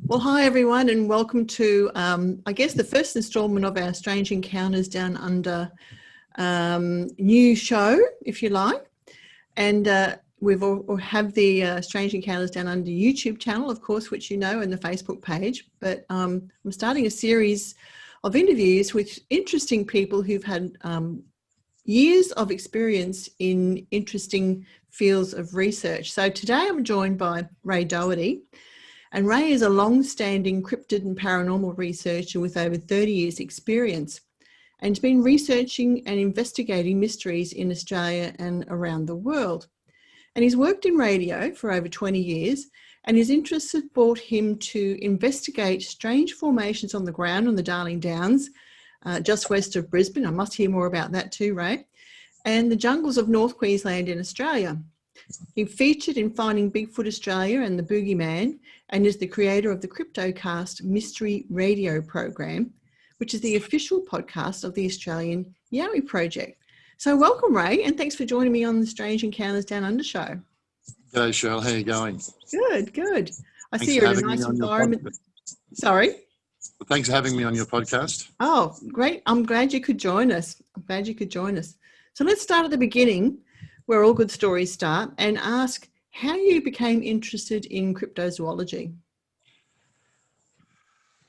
Well, hi everyone, and welcome to, I guess, the first instalment of our Strange Encounters Downunder new show, if you like. And we've all have the Strange Encounters Downunder YouTube channel, of course, which you know, and the Facebook page. But I'm starting a series of interviews with interesting people who've had years of experience in interesting fields of research. So today I'm joined by Ray Doherty. And Ray is a long-standing cryptid and paranormal researcher with over 30 years' experience, and has been researching and investigating mysteries in Australia and around the world. And he's worked in radio for over 20 years, and his interests have brought him to investigate strange formations on the ground on the Darling Downs, just west of Brisbane. I must hear more about that too, Ray. And the jungles of North Queensland in Australia. He featured in Finding Bigfoot Australia and the Boogeyman, and is the creator of the Cryptocast Mystery Radio program, which is the official podcast of the Australian Yowie Project. So welcome, Ray, and thanks for joining me on the Strange Encounters Downunder show. G'day, Sheryl. How are you going? Good, good. I see you're in a nice environment. Sorry? Thanks for having me on your podcast. Oh, great. I'm glad you could join us. So let's start at the beginning, where all good stories start, and ask how you became interested in cryptozoology.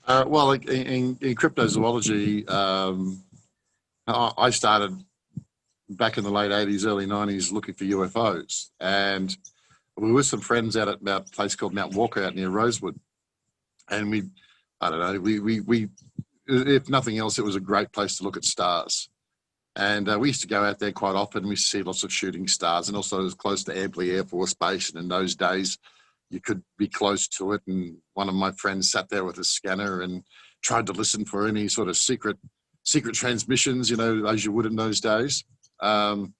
Well, in cryptozoology, I started back in the late 80s, early 90s looking for UFOs. And we were some friends out at a place called Mount Walker out near Rosewood. And we if nothing else, it was a great place to look at stars. And we used to go out there quite often. We used to see lots of shooting stars, and also it was close to Ambley Air Force Base. And in those days, you could be close to it. And one of my friends sat there with a scanner and tried to listen for any sort of secret transmissions, you know, as you would in those days. But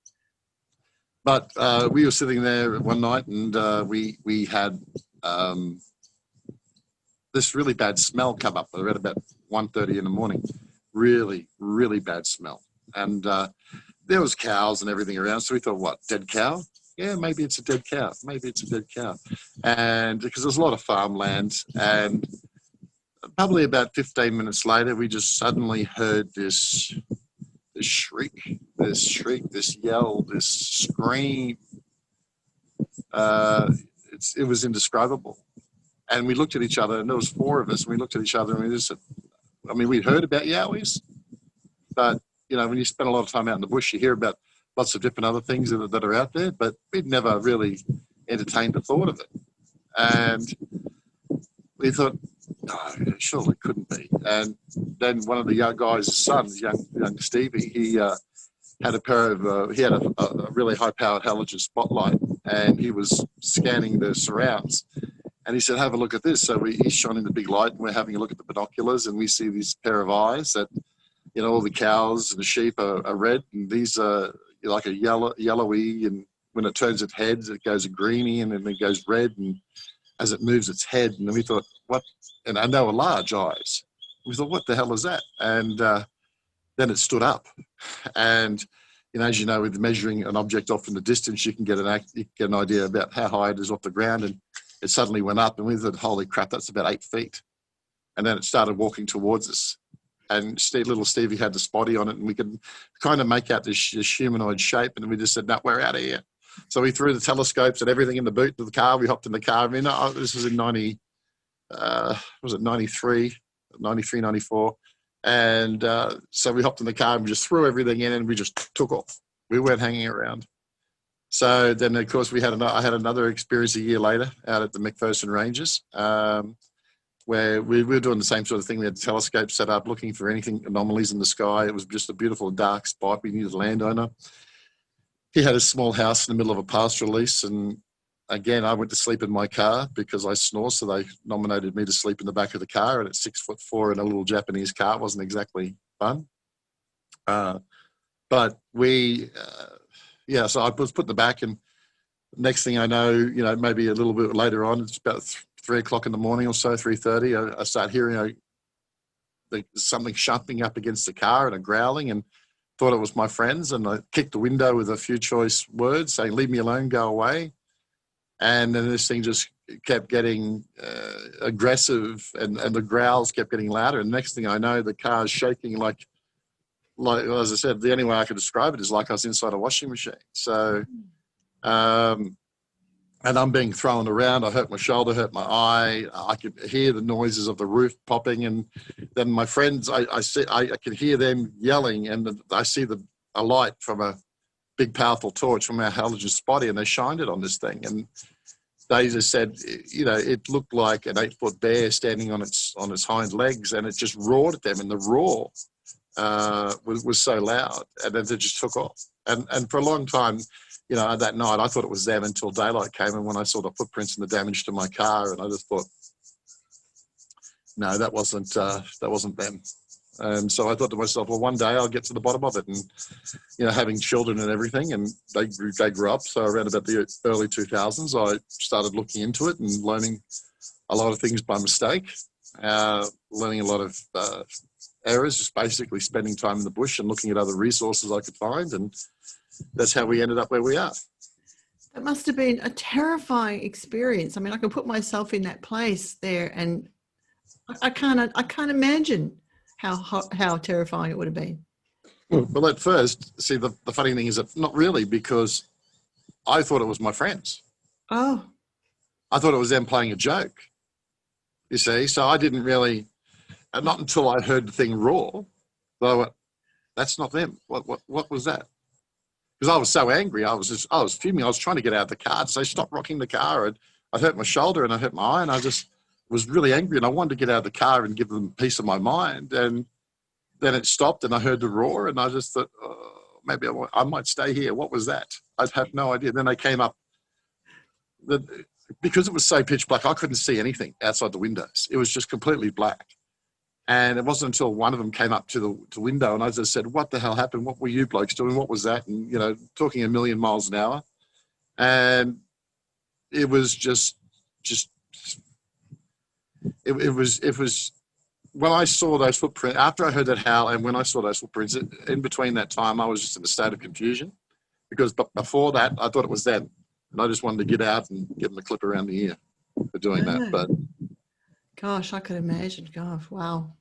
we were sitting there one night, and we had this really bad smell come up around about 1:30 in the morning. Really, really bad smell. And there was cows and everything around. So we thought, what, dead cow? Yeah, maybe it's a dead cow. And because there's a lot of farmland. And probably about 15 minutes later, we just suddenly heard this shriek, this yell, this scream. It was indescribable. And we looked at each other, and there was four of us. And we looked at each other, and we just said, I mean, we'd heard about yowies, but you know, when you spend a lot of time out in the bush, you hear about lots of different other things that are out there, but we'd never really entertained the thought of it. And we thought, no, surely it couldn't be. And then one of the young guys' sons, young Stevie, he had a really high-powered halogen spotlight, and he was scanning the surrounds. And he said, have a look at this. So he shone in the big light, and we're having a look at the binoculars, and we see this pair of eyes that, you know, all the cows and the sheep are red, and these are like a yellowy, and when it turns its head, it goes greeny, and then it goes red, and as it moves its head, and then we thought, what? And they were large eyes. We thought, what the hell is that? And then it stood up, and you know, as you know, with measuring an object off in the distance, you can get an idea about how high it is off the ground, and it suddenly went up, and we thought, holy crap, that's about 8 feet. And then it started walking towards us. And little Stevie had the spotty on it, and we could kind of make out this humanoid shape. And we just said, no, we're out of here. So we threw the telescopes and everything in the boot of the car. We hopped in the car. I mean, this was in 93, 94. And so we hopped in the car and we just threw everything in, and we just took off. We weren't hanging around. So then, of course, I had another experience a year later out at the McPherson Ranges, where we were doing the same sort of thing. We had telescopes set up looking for anything, anomalies in the sky. It was just a beautiful dark spot. We knew the landowner. He had a small house in the middle of a pastoral lease, and again, I went to sleep in my car because I snore, so they nominated me to sleep in the back of the car, and at 6'4" in a little Japanese car, it wasn't exactly fun. But so I was put in the back, and next thing I know, maybe a little bit later on, it's about 3 o'clock in the morning or so, 3:30, I start hearing something shuffling up against the car and a growling, and thought it was my friends, and I kicked the window with a few choice words saying, "Leave me alone, go away." And then this thing just kept getting aggressive, and the growls kept getting louder. And next thing I know, the car's shaking like as I said, the only way I could describe it is like I was inside a washing machine. So, and I'm being thrown around. I hurt my shoulder, hurt my eye. I could hear the noises of the roof popping, and then my friends, I could hear them yelling, and I see a light from a big, powerful torch from our halogen spotty, and they shined it on this thing, and they just said, it looked like an 8-foot bear standing on its hind legs, and it just roared at them, and the roar was so loud, and then it just took off. And for a long time, that night, I thought it was them until daylight came, and when I saw the footprints and the damage to my car, and I just thought, no, that wasn't them. And so I thought to myself, well, one day I'll get to the bottom of it. And, having children and everything, and they grew up. So around about the early 2000s, I started looking into it and learning a lot of things by mistake, learning a lot of errors, just basically spending time in the bush and looking at other resources I could find. And that's how we ended up where we are. That must have been a terrifying experience. I mean, I can put myself in that place there, and I can't imagine how terrifying it would have been. Well, at first, see, the funny thing is that not really, because I thought it was my friends. Oh. I thought it was them playing a joke, you see. So I didn't really, not until I heard the thing roar, but I went, that's not them. What was that? Because I was so angry. I was fuming. I was trying to get out of the car to say, stop rocking the car. And I hurt my shoulder and I hurt my eye, and I just was really angry, and I wanted to get out of the car and give them a piece of my mind. And then it stopped, and I heard the roar, and I just thought, maybe I might stay here. What was that? I have no idea. Then they came up. Because it was so pitch black, I couldn't see anything outside the windows. It was just completely black. And it wasn't until one of them came up to the window, and I just said, what the hell happened? What were you blokes doing? What was that? And, talking a million miles an hour. And it was just it was when I saw those footprints, after I heard that howl, and when I saw those footprints, in between that time, I was just in a state of confusion, because before that, I thought it was them, and I just wanted to get out and give them a clip around the ear for doing that. But gosh, I could imagine. Gosh, wow.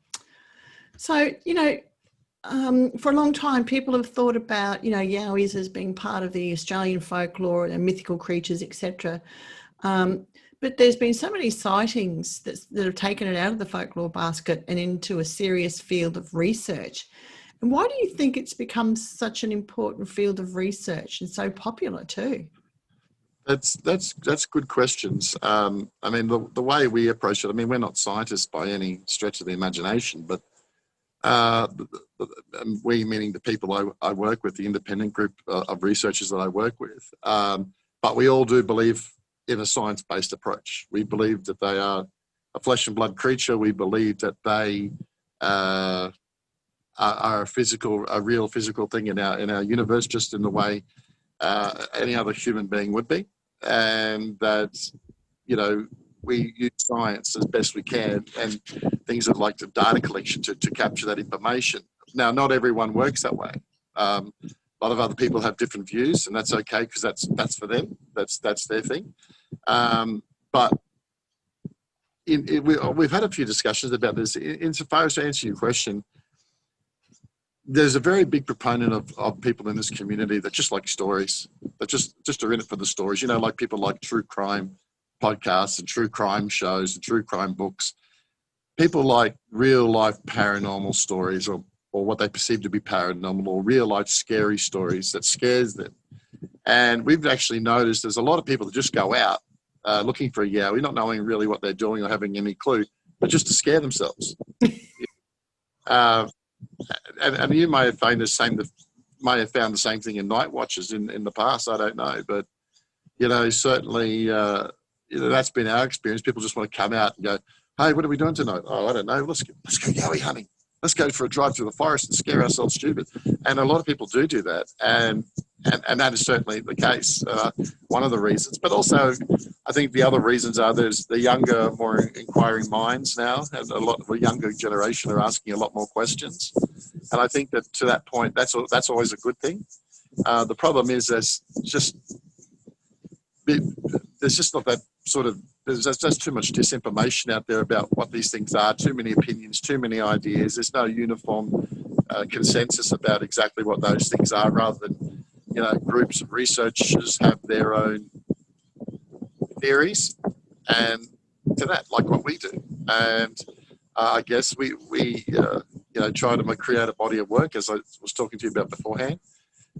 So, for a long time, people have thought about, Yowies as being part of the Australian folklore and mythical creatures, etc. But there's been so many sightings that have taken it out of the folklore basket and into a serious field of research. And why do you think it's become such an important field of research and so popular too? That's good questions. I mean, the way we approach it, I mean, we're not scientists by any stretch of the imagination, but we, meaning the people I work with, the independent group of researchers that I work with, but we all do believe in a science-based approach. We believe that they are a flesh and blood creature. We believe that they are a real physical thing in our universe, just in the way any other human being would be. And that, we use science as best we can, and things like the data collection to capture that information. Now, not everyone works that way. A lot of other people have different views, and that's okay, because that's for them. That's their thing. But we've had a few discussions about this. Insofar as to answer your question, there's a very big proponent of people in this community that just like stories, that just are in it for the stories. Like people like true crime podcasts and true crime shows and true crime books. People like real life paranormal stories, or what they perceive to be paranormal, or real life scary stories that scares them. And we've actually noticed there's a lot of people that just go out looking for a yowie, not knowing really what they're doing or having any clue, but just to scare themselves. And you may have found the same thing in night watches in the past. I don't know, but certainly that's been our experience. People just want to come out and go, "Hey, what are we doing tonight?" "Oh, I don't know. Let's go yowie hunting." let's go for a drive through the forest and scare ourselves stupid. And a lot of people do that. And that is certainly the case, one of the reasons. But also, I think the other reasons are there's the younger, more inquiring minds now, and a lot of the younger generation are asking a lot more questions. And I think that to that point, that's always a good thing. The problem is there's just not that sort of, there's just too much disinformation out there about what these things are, too many opinions, too many ideas. There's no uniform consensus about exactly what those things are, rather than, groups of researchers have their own theories, and to that, like what we do. And I guess we try to create a body of work, as I was talking to you about beforehand,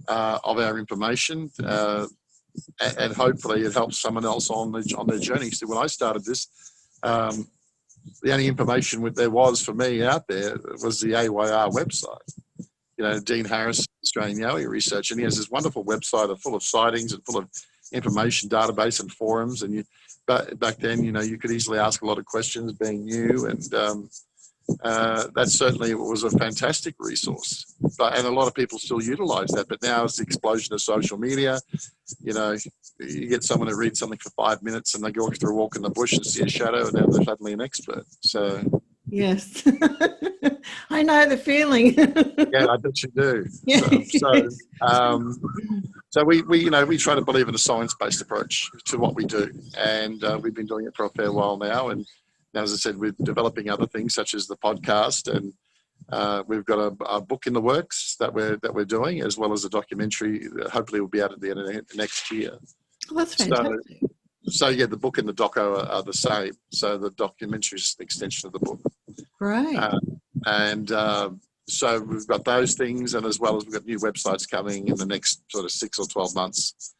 of our information, and hopefully it helps someone else on their journey. So when I started this, the only information there was for me out there was the AYR website. Dean Harris, Australian Yowie Research, and he has this wonderful website full of sightings and full of information database and forums. And back then, you could easily ask a lot of questions, being new, and that certainly was a fantastic resource. And a lot of people still utilise that. But now, it's the explosion of social media. You get someone to read something for 5 minutes, and they go through a walk in the bush and see a shadow, and now they're suddenly an expert. So. Yes, I know the feeling. Yeah, I bet you do. So we try to believe in a science-based approach to what we do, and we've been doing it for a fair while now. And as I said, we're developing other things such as the podcast, and we've got a book in the works that we're doing, as well as a documentary that hopefully will be out at the end of next year. Oh, that's fantastic. So yeah, the book and the doco are the same. So the documentary is an extension of the book. Right. So we've got those things, and as well as we've got new websites coming in the next sort of 6 or 12 months.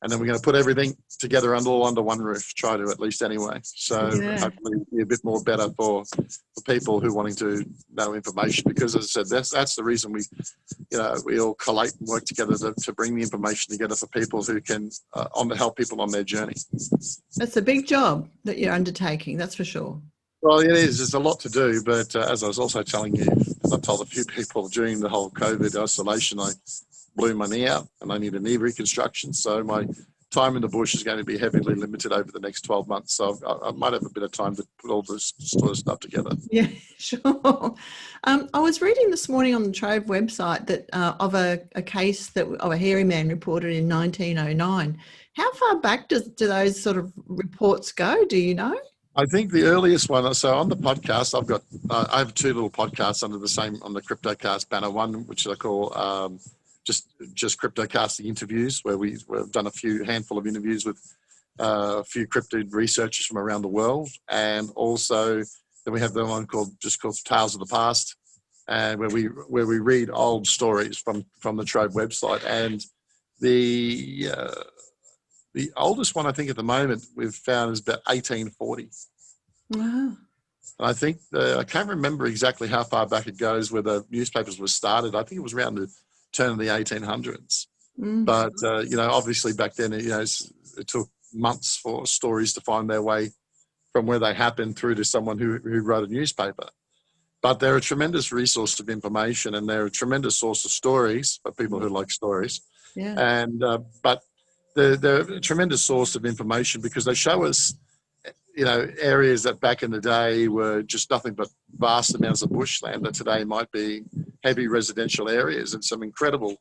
And then we're going to put everything together under one roof, try to at least anyway. So hopefully it'll be a bit more better for people who are wanting to know information, because as I said, that's the reason we all collate and work together to bring the information together for people who can help people on their journey. That's a big job that you're undertaking, that's for sure. Well, it is. There's a lot to do, but as I was also telling you, I've told a few people during the whole COVID isolation, I blew my knee out and I need a knee reconstruction. So my time in the bush is going to be heavily limited over the next 12 months. So I might have a bit of time to put all this sort of stuff together. Yeah, sure. I was reading this morning on the Trove website that of a case of a hairy man reported in 1909. How far back do those sort of reports go? Do you know? I think the earliest one, so on the podcast, I have 2 little podcasts on the Cryptocast banner. One, which I call just Cryptocast the interviews, where we've done a handful of interviews with a few cryptid researchers from around the world. And also then we have the one called Tales of the Past, and where we read old stories from the Trove website. And the oldest one, I think, at the moment we've found is about 1840. Wow. And I think I can't remember exactly how far back it goes where the newspapers were started. I think it was around the turn of the 1800s. Mm-hmm. But, obviously back then, it took months for stories to find their way from where they happened through to someone who wrote a newspaper. But they're a tremendous resource of information, and they're a tremendous source of stories for people who like stories. Yeah. And but they're a tremendous source of information because they show us, areas that back in the day were just nothing but vast amounts of bushland that today might be heavy residential areas, and some incredible,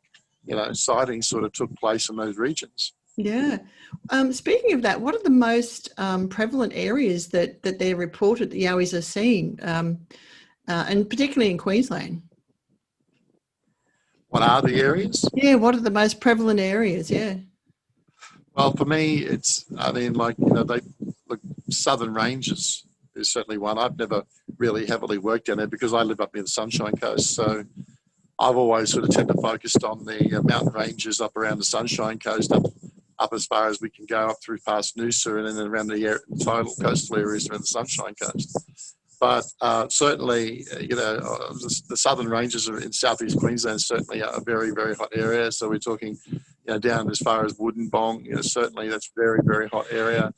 sightings sort of took place in those regions. Yeah. Speaking of that, what are the most prevalent areas that they're reported that Yowies are seeing, and particularly in Queensland? What are the areas? Yeah, what are the most prevalent areas? Yeah. Well, for me, the Southern Ranges is certainly one. I've never really heavily worked down there because I live up near the Sunshine Coast. So I've always sort of tend to focus on the mountain ranges up around the Sunshine Coast, up as far as we can go, up through past Noosa and then around the tidal coastal areas around the Sunshine Coast. But certainly, the Southern Ranges in southeast Queensland certainly are a very, very hot area. So we're talking, down as far as Woodinbong, certainly that's very, very hot area,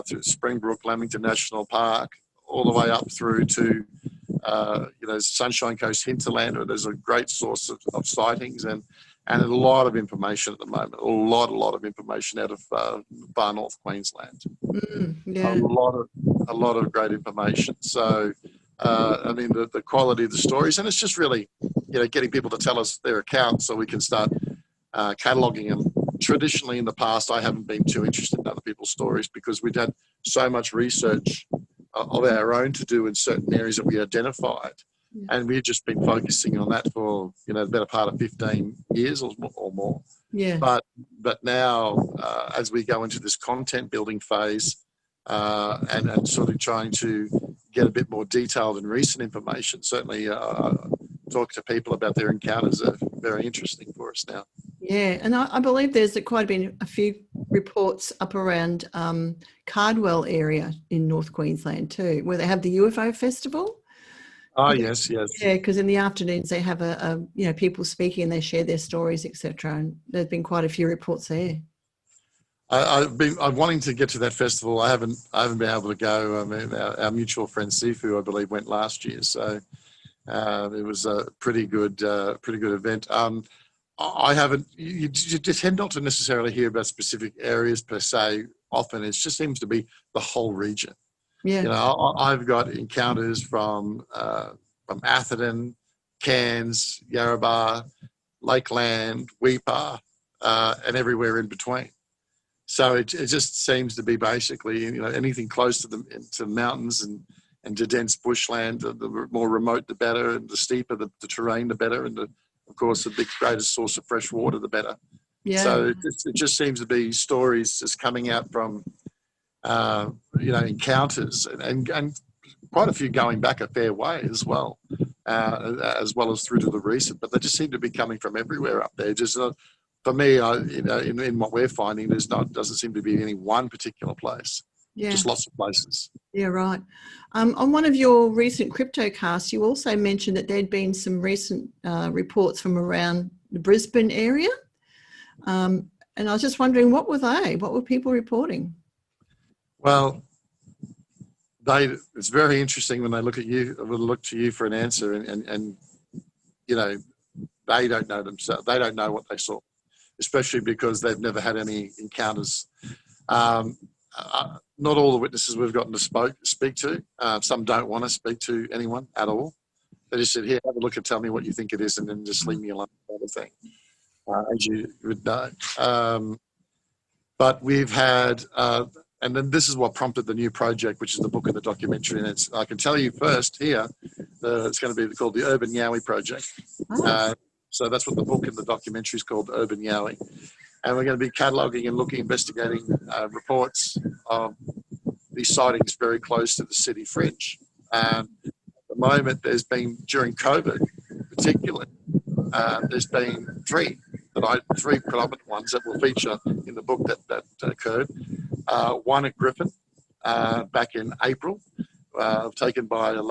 through Springbrook, Lamington National Park, all the way up through to Sunshine Coast hinterland, where there's a great source of sightings and a lot of information at the moment. A lot of information out of far North Queensland. Yeah. A lot of great information. So, the quality of the stories, and it's just really, getting people to tell us their accounts so we can start cataloguing them. Traditionally, in the past, I haven't been too interested in other people's stories because we'd had so much research of our own to do in certain areas that we identified. Yeah. And we've just been focusing on that for, the better part of 15 years or more. Yeah. But now, as we go into this content building phase and sort of trying to get a bit more detailed and recent information, certainly talk to people about their encounters are very interesting for us now. Yeah, and I believe there's quite been a few reports up around Cardwell area in North Queensland too, where they have the UFO Festival. Oh, yes. Yeah, because in the afternoons they have people speaking and they share their stories, etc. And there's been quite a few reports there. I'm wanting to get to that festival. I haven't been able to go. I mean, our mutual friend Sifu, I believe, went last year, so it was a pretty good event. I haven't. You tend not to necessarily hear about specific areas per se. Often, it just seems to be the whole region. Yeah. I've got encounters from Atherton, Cairns, Yarrabah, Lakeland, Weipa, and everywhere in between. So it just seems to be basically anything close to the mountains and to dense bushland. The more remote, the better, and the steeper the terrain, the better, and of course, the greatest source of fresh water, the better. Yeah. So it just seems to be stories just coming out from, encounters and quite a few going back a fair way as well as through to the recent. But they just seem to be coming from everywhere up there. Just for me, in what we're finding, doesn't seem to be any one particular place. Yeah. Just lots of places. Yeah, right. On one of your recent Cryptocasts, you also mentioned that there'd been some recent reports from around the Brisbane area. And I was just wondering, what were they? What were people reporting? Well, it's very interesting when they look at you, will look to you for an answer and they don't know themselves. They don't know what they saw, especially because they've never had any encounters. Not all the witnesses we've gotten to speak to. Some don't want to speak to anyone at all. They just said, "Here, have a look and tell me what you think it is, and then just leave me alone," kind of thing, as you would know. But we've had, and then this is what prompted the new project, which is the book and the documentary. And I can tell you first here, it's going to be called the Urban Yowie Project. Oh. So that's what the book and the documentary is called, Urban Yowie. And we're going to be cataloguing and investigating reports of these sightings very close to the city fringe. At the moment, there's been, during COVID particularly, there's been three predominant ones that will feature in the book that occurred. One at Griffin back in April, taken by a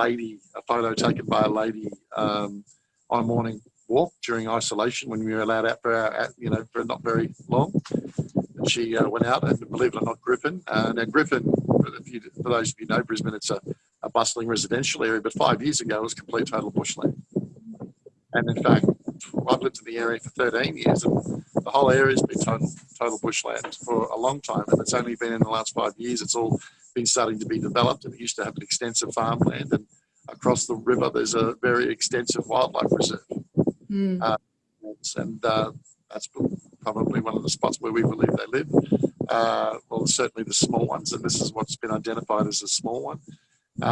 photo taken by a lady on a morning walk during isolation when we were allowed out for not very long. And she went out, and believe it or not, Griffin. Now Griffin, for those of you who know Brisbane, it's a bustling residential area, but 5 years ago it was complete total bushland. And in fact, I've lived in the area for 13 years, and the whole area has been total bushland for a long time, and it's only been in the last 5 years it's all been starting to be developed, and it used to have an extensive farmland, and across the river there's a very extensive wildlife reserve. And that's probably one of the spots where we believe they live. Well, certainly the small ones, and this is what's been identified as a small one.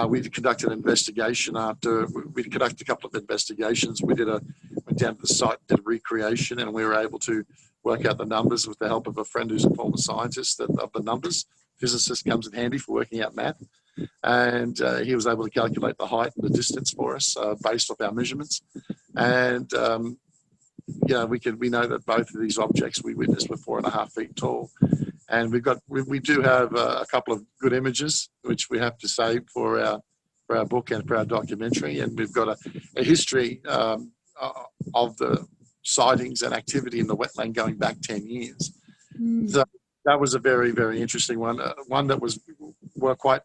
We conducted an investigation after we conducted a couple of investigations. We went down to the site, did a recreation, and we were able to work out the numbers with the help of a friend who's a former scientist of the numbers. Physicist comes in handy for working out math, and he was able to calculate the height and the distance for us based off our measurements. And we know that both of these objects we witnessed were 4.5 feet tall. And we do have a couple of good images, which we have to save for our book and for our documentary. And we've got a history of the sightings and activity in the wetland going back 10 years. So that was a very, very interesting one. One that were quite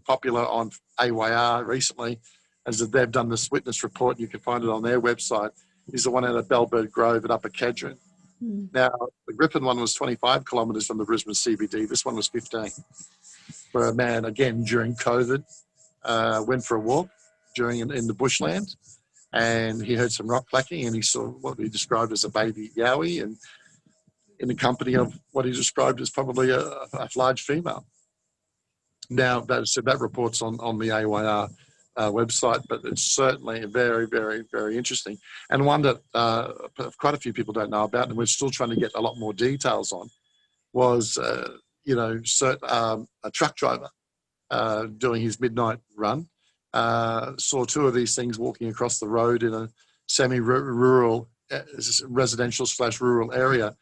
popular on AYR recently as they've done this witness report, you can find it on their website, is the one out of Bellbird Grove at Upper Kedron. Now, the Griffin one was 25 kilometres from the Brisbane CBD. This one was 15. Where a man, again, during COVID, went for a walk in the bushland, and he heard some rock clacking, and he saw what he described as a baby yowie, and in the company of what he described as probably a large female. Now, that report's on the AYR website, but it's certainly very, very, very interesting. And one that quite a few people don't know about, and we're still trying to get a lot more details on, was, a truck driver doing his midnight run, saw two of these things walking across the road in a semi-rural, residential/rural area,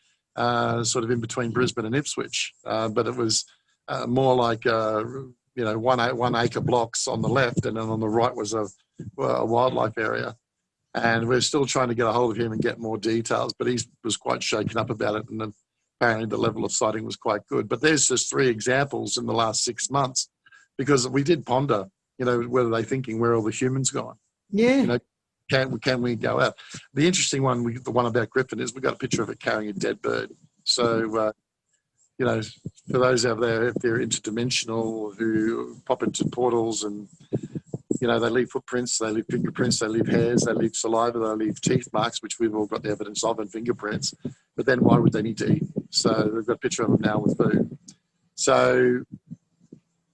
sort of in between Brisbane and Ipswich. But it was more like 1 acre blocks on the left, and then on the right was a wildlife area. And we're still trying to get a hold of him and get more details, but he was quite shaken up about it, and apparently the level of sighting was quite good. But there's just 3 examples in the last 6 months, because we did ponder, whether they're thinking, where are all the humans gone? Yeah. Can we go out? The interesting one, the one about Griffin, is we got a picture of it carrying a dead bird. So, for those out there, if they're interdimensional, who pop into portals and, they leave footprints, they leave fingerprints, they leave hairs, they leave saliva, they leave teeth marks, which we've all got the evidence of, and fingerprints. But then why would they need to eat? So we've got a picture of them now with food. So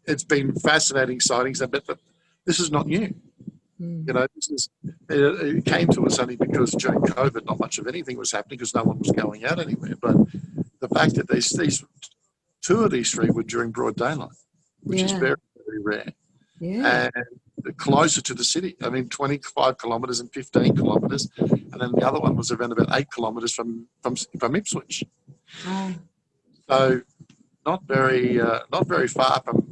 it's been fascinating sightings, but this is not new. It came to us only because during COVID, not much of anything was happening because no one was going out anywhere. But the fact that these 2 of these 3 were during broad daylight, which is very, very rare. Yeah. And closer to the city. 25 kilometres and 15 kilometres. And then the other one was around about 8 kilometres from Ipswich. Oh. So not very far from,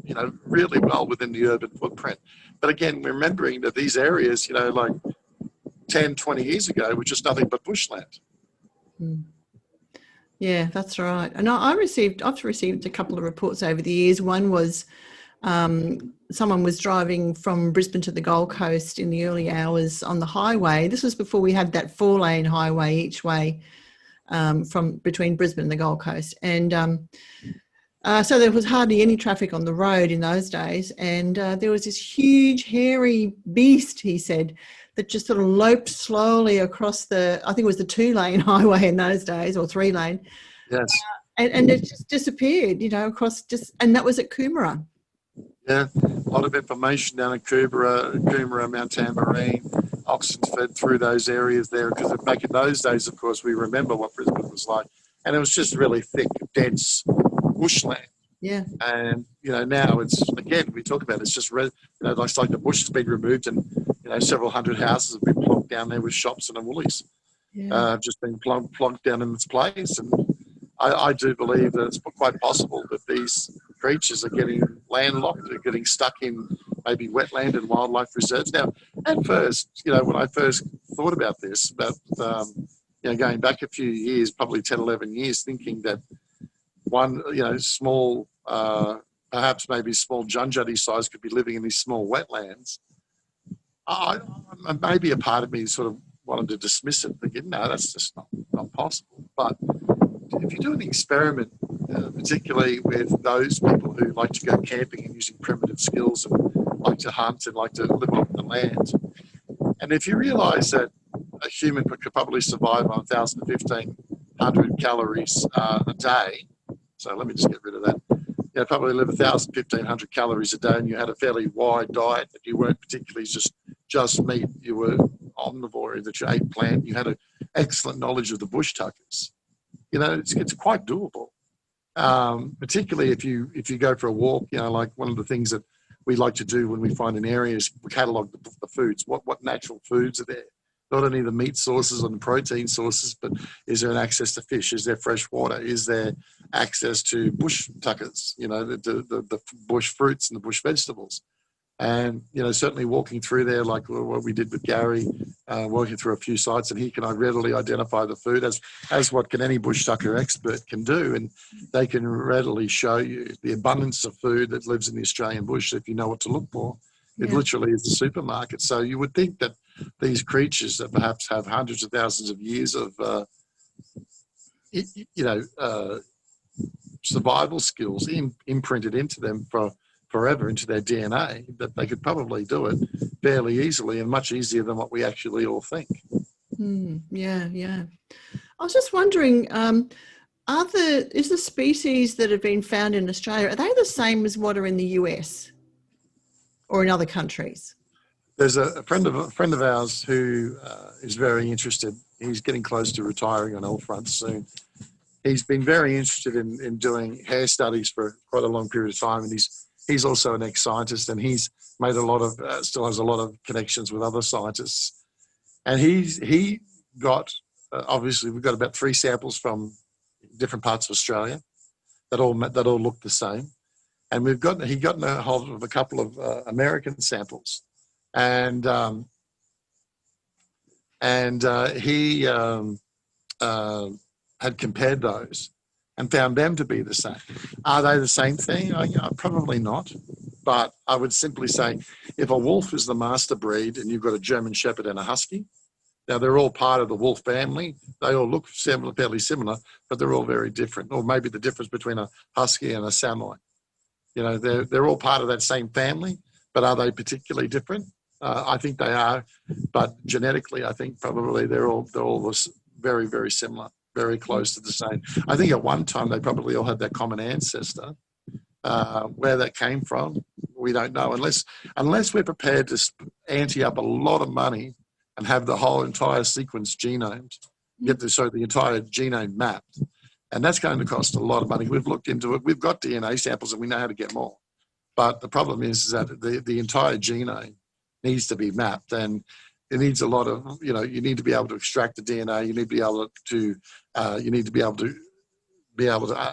really well within the urban footprint. But again, remembering that these areas, like 10, 20 years ago, were just nothing but bushland. Yeah, that's right. And I've received a couple of reports over the years. One was someone was driving from Brisbane to the Gold Coast in the early hours on the highway. This was before we had that 4-lane highway each way from between Brisbane and the Gold Coast. And so there was hardly any traffic on the road in those days. And there was this huge, hairy beast, he said, that just sort of loped slowly across I think it was the 2-lane highway in those days, or 3-lane. Yes. And it just disappeared, across and that was at Coomera. Yeah, a lot of information down at Coomera, Mount Tamborine, Oxenford, through those areas there. Because back in those days, of course, we remember what Brisbane was like. And it was just really thick, dense bushland. Yeah. And, now it's, again, we talk about it's just, it's like the bush has been removed and, several hundred houses have been plonked down there with shops and a Woolies. Yeah. Just been plonked down in its place. And I do believe that it's quite possible that these creatures are getting landlocked, are getting stuck in maybe wetland and wildlife reserves. Now, at first, when I first thought about this, going back a few years, probably 10, 11 years, thinking that one, small, perhaps maybe small Junjuddy size could be living in these small wetlands, maybe a part of me sort of wanted to dismiss it, thinking, no, that's just not possible. But if you do an experiment, particularly with those people who like to go camping and using primitive skills and like to hunt and like to live off the land, and if you realise that a human could probably survive on 1,000 to 1,500 calories a day, so let me just get rid of that. Probably live 1,000, 1,500 calories a day, and you had a fairly wide diet, that you weren't particularly just meat, you were omnivore, that you ate plant, you had an excellent knowledge of the bush tuckers. It's quite doable. Particularly if you go for a walk, like one of the things that we like to do when we find an area is we catalogue the foods. What natural foods are there? Not only the meat sources and the protein sources, but is there an access to fish? Is there fresh water? Is there access to bush tuckers? The bush fruits and the bush vegetables. And, certainly walking through there, like what we did with Gary, walking through a few sites, and he can readily identify the food as what can any bush tucker expert can do. And they can readily show you the abundance of food that lives in the Australian bush if you know what to look for. It literally is a supermarket. So you would think that these creatures that perhaps have hundreds of thousands of years of, survival skills imprinted into them for forever, into their DNA, that they could probably do it fairly easily and much easier than what we actually all think. Yeah. I was just wondering, is the species that have been found in Australia, are they the same as what are in the US or in other countries? There's a friend of ours who is very interested. He's getting close to retiring on all fronts soon. He's been very interested in doing hair studies for quite a long period of time, and he's also an ex-scientist, and he's made still has a lot of connections with other scientists. And he got obviously we've got about 3 samples from different parts of Australia that all look the same, and he got a hold of a couple of American samples, and he had compared those and found them to be the same. Are they the same thing? Probably not. But I would simply say, if a wolf is the master breed and you've got a German Shepherd and a Husky, now they're all part of the wolf family. They all look fairly similar, but they're all very different. Or maybe the difference between a Husky and a Samoyed. They're all part of that same family, but are they particularly different? I think they are, but genetically, I think probably they're all very, very similar. Very close to the same. I think at one time they probably all had that common ancestor. Where that came from, we don't know. Unless we're prepared to ante up a lot of money and have the whole entire sequence genomed, get the entire genome mapped, and that's going to cost a lot of money. We've looked into it. We've got DNA samples and we know how to get more. But the problem is that the entire genome needs to be mapped, and it needs a lot of, you need to be able to extract the DNA. You need to be able to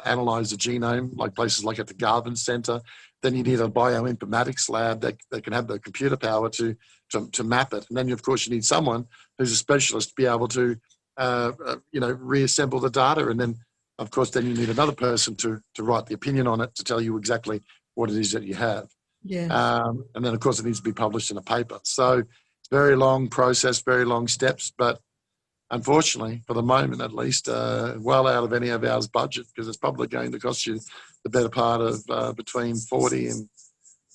analyze the genome, like places like at the Garvan Centre. Then you need a bioinformatics lab that can have the computer power to map it. And then, of course, you need someone who's a specialist to be able to, reassemble the data. And then, of course, then you need another person to write the opinion on it, to tell you exactly what it is that you have. Yeah. And then, of course, it needs to be published in a paper. So, very long process, very long steps, but unfortunately, for the moment at least, well out of any of our budget, because it's probably going to cost you the better part of between $40,000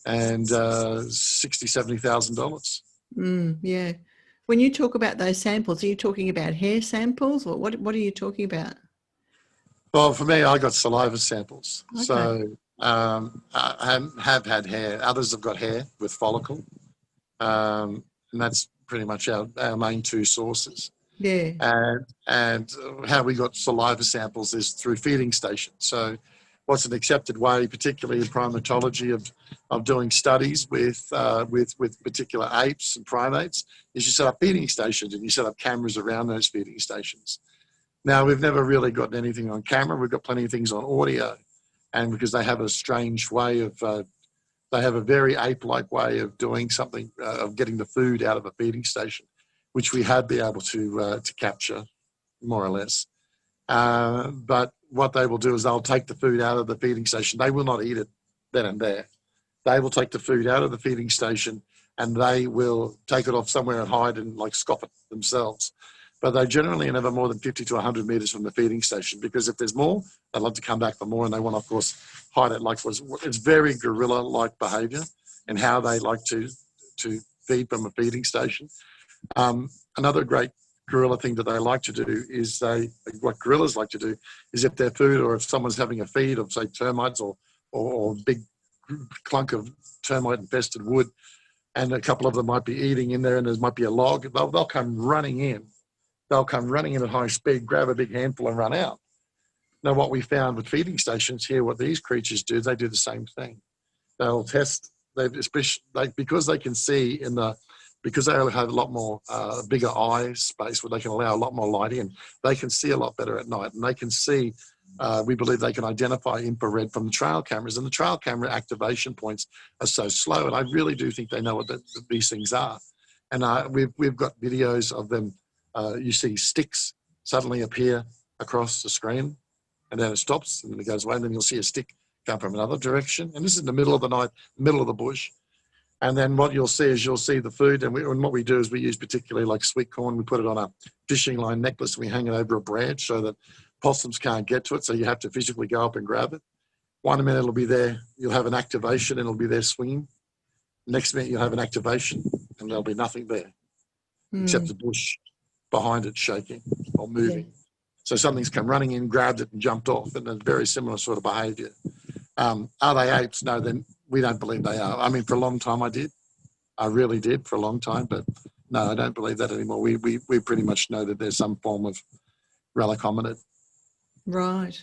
and $60,000-$70,000. Yeah. When you talk about those samples, are you talking about hair samples, or what are you talking about? Well, for me, I got saliva samples. Okay. So I have had hair. Others have got hair with follicle. And that's pretty much our main 2 sources. Yeah. And how we got saliva samples is through feeding stations. So what's an accepted way, particularly in primatology, of doing studies with particular apes and primates, is you set up feeding stations and you set up cameras around those feeding stations. Now, we've never really gotten anything on camera. We've got plenty of things on audio. And because they have a strange way of they have a very ape-like way of doing something, of getting the food out of a feeding station, which we have been able to capture, more or less. But what they will do is they'll take the food out of the feeding station. They will not eat it then and there. They will take the food out of the feeding station and they will take it off somewhere and hide and scoff it themselves. But they generally are never more than 50 to 100 metres from the feeding station, because if there's more, they'd love to come back for more, and they want to, of course, hide it. It's very gorilla-like behaviour and how they like to feed from a feeding station. Another great gorilla thing that they like to do is what gorillas like to do is, if their food, or if someone's having a feed of, say, termites or big clunk of termite-infested wood, and a couple of them might be eating in there and there might be a log, they'll come running in. They'll come running in at high speed, grab a big handful and run out. Now, what we found with feeding stations here, what these creatures do, they do the same thing. They'll test, because they can see because they have a lot more bigger eye space where they can allow a lot more light in, they can see a lot better at night. And they can see, we believe they can identify infrared from the trail cameras. And the trail camera activation points are so slow. And I really do think they know what these things are. And we've got videos of them. You see sticks suddenly appear across the screen, and then it stops, and then it goes away, and then you'll see a stick come from another direction. And this is in the middle of the night, middle of the bush. And then what you'll see is the food, and what we do is we use particularly like sweet corn. We put it on a fishing line necklace, and we hang it over a branch so that possums can't get to it. So you have to physically go up and grab it. 1 minute it'll be there, you'll have an activation, and it'll be there swinging. Next minute you'll have an activation, and there'll be nothing there except the bush behind it shaking or moving. Yeah. So something's come running in, grabbed it, and jumped off, and a very similar sort of behaviour. Are they apes? No, then we don't believe they are. I mean, for a long time I did. I really did for a long time, but no, I don't believe that anymore. We pretty much know that there's some form of relic hominid. Right.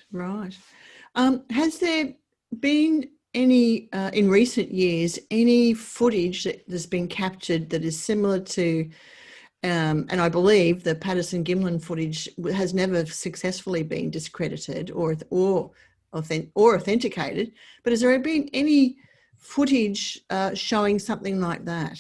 Has there been any, in recent years, any footage that has been captured that is similar to, and I believe the Patterson-Gimlin footage has never successfully been discredited or authenticated, but has there been any footage showing something like that?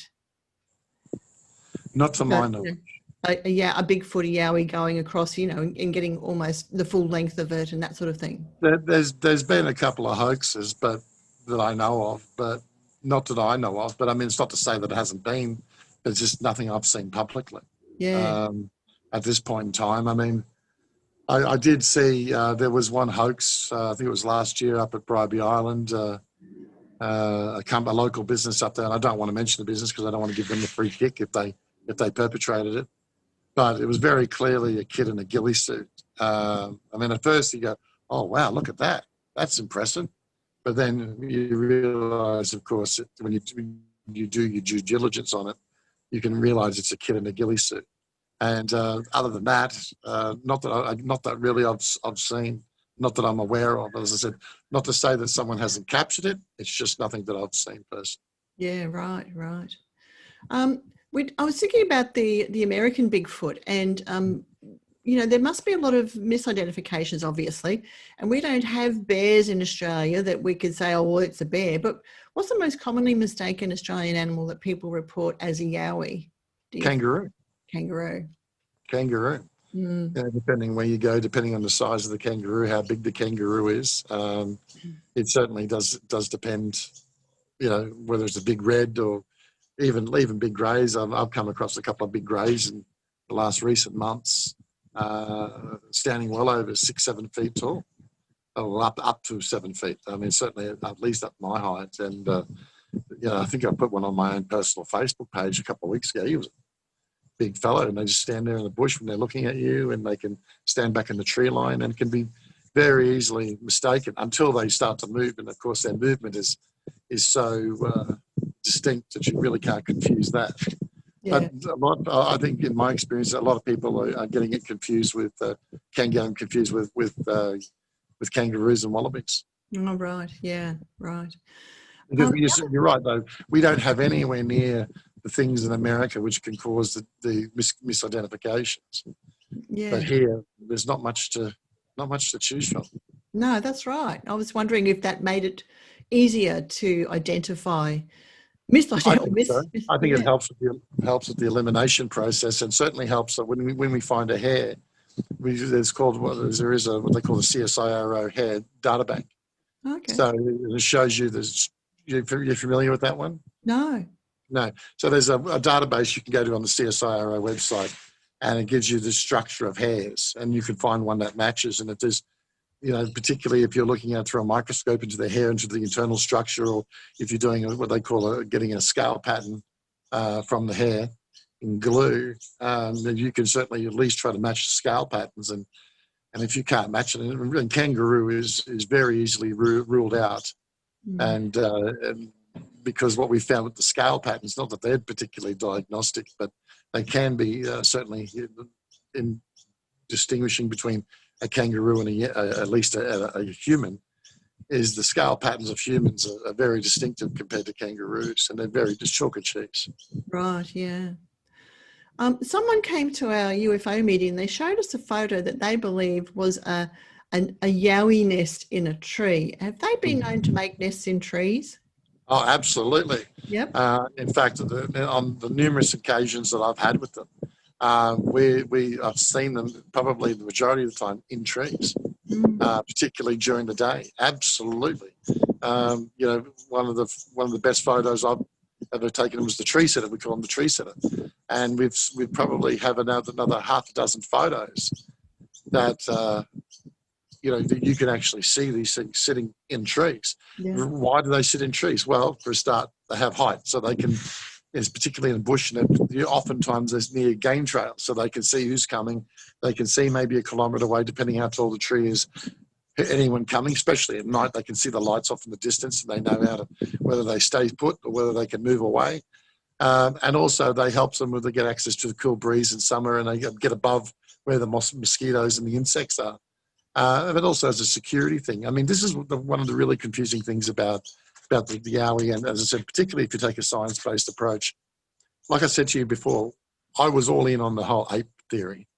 Not to my knowledge. A Bigfoot, a Yowie going across, and getting almost the full length of it and that sort of thing. There's been a couple of hoaxes, but that I know of, but not that I know of. But I mean, it's not to say that it hasn't been. It's just nothing I've seen publicly. Yeah. At this point in time, I mean, I did see there was one hoax. I think it was last year up at Bribey Island. A local business up there, and I don't want to mention the business because I don't want to give them the free kick if they perpetrated it. But it was very clearly a kid in a ghillie suit. I mean, at first you go, "Oh wow, look at that! That's impressive." But then you realise, of course, when you do your due diligence on it, you can realise it's a kid in a ghillie suit. And other than that, not that really I've seen. Not that I'm aware of. As I said, not to say that someone hasn't captured it. It's just nothing that I've seen personally. Yeah, right. I was thinking about the American Bigfoot, and there must be a lot of misidentifications, obviously, and we don't have bears in Australia that we could say, oh, well, it's a bear. But what's the most commonly mistaken Australian animal that people report as a Yowie? Kangaroo. Kangaroo. Depending where you go, depending on the size of the kangaroo, how big the kangaroo is, it certainly does depend. Whether it's a big red or even big greys. I've come across a couple of big greys in the last recent months, standing well over 6-7 feet tall, or up to 7 feet. I mean, certainly at least up my height. And I think I put one on my own personal Facebook page a couple of weeks ago. He was big fellow, and they just stand there in the bush when they're looking at you, and they can stand back in the tree line and can be very easily mistaken until they start to move. And of course their movement is so distinct that you really can't confuse that. Yeah. But I think in my experience, a lot of people are getting it confused with with kangaroos and wallabies. Oh, right. Yeah, right. Because you're right, though. We don't have anywhere near the things in America which can cause the misidentifications. Yeah. But here, there's not much to choose from. No, that's right. I was wondering if that made it easier to identify misidentifications. I think it helps with the elimination process, and certainly helps that when we find a hair, there is what they call the CSIRO hair data bank. Okay. So it shows you you're familiar with that one? No. So there's a database you can go to on the CSIRO website, and it gives you the structure of hairs, and you can find one that matches. And it is, particularly if you're looking at through a microscope into the hair, into the internal structure, or if you're doing what they call getting a scale pattern from the hair in glue, then you can certainly at least try to match the scale patterns. And if you can't match it, and kangaroo is very easily ruled out. And because what we found with the scale patterns, not that they're particularly diagnostic, but they can be certainly in distinguishing between a kangaroo and at least a human, is the scale patterns of humans are very distinctive compared to kangaroos, and they're very just chalk and cheese. Right, yeah. Someone came to our UFO meeting and they showed us a photo that they believe was a Yowie nest in a tree. Have they been known to make nests in trees? Oh, absolutely. Yep. In fact, on the numerous occasions that I've had with them, I've seen them probably the majority of the time in trees, particularly during the day. Absolutely. One of the best photos I've have taken them as the tree sitter. We call them the tree sitter. And we probably have another half a dozen photos that, that you can actually see these things sitting in trees. Yeah. Why do they sit in trees? Well, for a start, they have height, so they can, it's particularly in bush, and oftentimes there's near game trails, so they can see who's coming. They can see maybe a kilometre away, depending how tall the tree is. Anyone coming, especially at night, they can see the lights off in the distance, and they know whether they stay put or whether they can move away. And also, they help them with get access to the cool breeze in summer, and they get above where the mosquitoes and the insects are. But also as a security thing. I mean, this is one of the really confusing things about the Yowie, and as I said, particularly if you take a science-based approach. Like I said to you before, I was all in on the whole ape theory